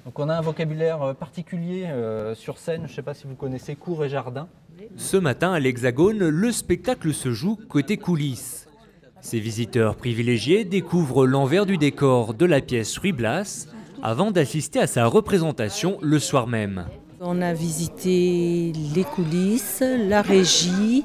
Donc on a un vocabulaire particulier sur scène, je ne sais pas si vous connaissez cour et jardin. Ce matin à l'Hexagone, le spectacle se joue côté coulisses. Ces visiteurs privilégiés découvrent l'envers du décor de la pièce Ruy Blas avant d'assister à sa représentation le soir même. On a visité les coulisses, la régie,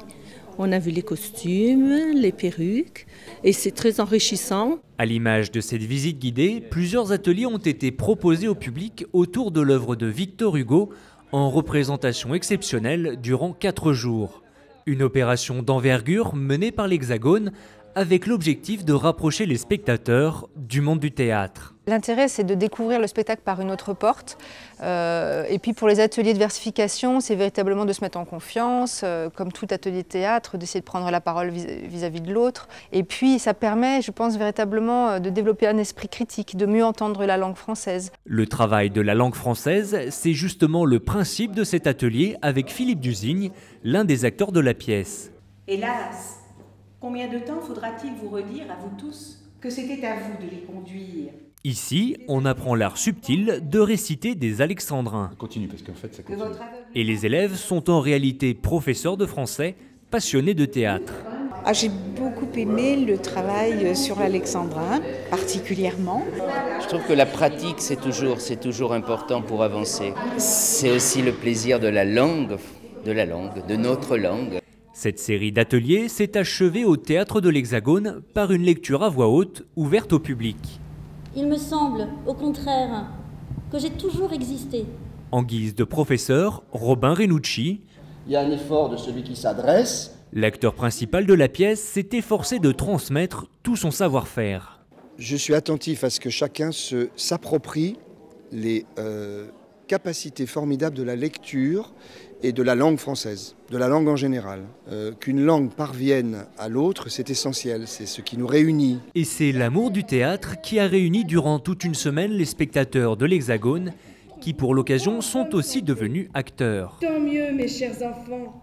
on a vu les costumes, les perruques et c'est très enrichissant. À l'image de cette visite guidée, plusieurs ateliers ont été proposés au public autour de l'œuvre de Victor Hugo en représentation exceptionnelle durant 4 jours. Une opération d'envergure menée par l'Hexagone avec l'objectif de rapprocher les spectateurs du monde du théâtre. L'intérêt, c'est de découvrir le spectacle par une autre porte. Et puis pour les ateliers de versification, c'est véritablement de se mettre en confiance, comme tout atelier de théâtre, d'essayer de prendre la parole vis-à-vis de l'autre. Et puis ça permet, je pense, véritablement de développer un esprit critique, de mieux entendre la langue française. Le travail de la langue française, c'est justement le principe de cet atelier avec Philippe Dusigne, l'un des acteurs de la pièce. Hélas, combien de temps faudra-t-il vous redire à vous tous que c'était à vous de les conduire ? Ici, on apprend l'art subtil de réciter des alexandrins. Continue parce qu'en fait ça continue. Et les élèves sont en réalité professeurs de français, passionnés de théâtre. J'ai beaucoup aimé le travail sur l'alexandrin, particulièrement. Je trouve que la pratique, c'est toujours important pour avancer. C'est aussi le plaisir de la langue, de notre langue. Cette série d'ateliers s'est achevée au Théâtre de l'Hexagone par une lecture à voix haute ouverte au public. Il me semble, au contraire, que j'ai toujours existé. En guise de professeur, Robin Renucci, il y a un effort de celui qui s'adresse. L'acteur principal de la pièce s'est efforcé de transmettre tout son savoir-faire. Je suis attentif à ce que chacun s'approprie les capacités formidables de la lecture et de la langue française, de la langue en général. Qu'une langue parvienne à l'autre, c'est essentiel, c'est ce qui nous réunit. Et c'est l'amour du théâtre qui a réuni durant toute une semaine les spectateurs de l'Hexagone, qui pour l'occasion sont aussi devenus acteurs. Tant mieux, mes chers enfants.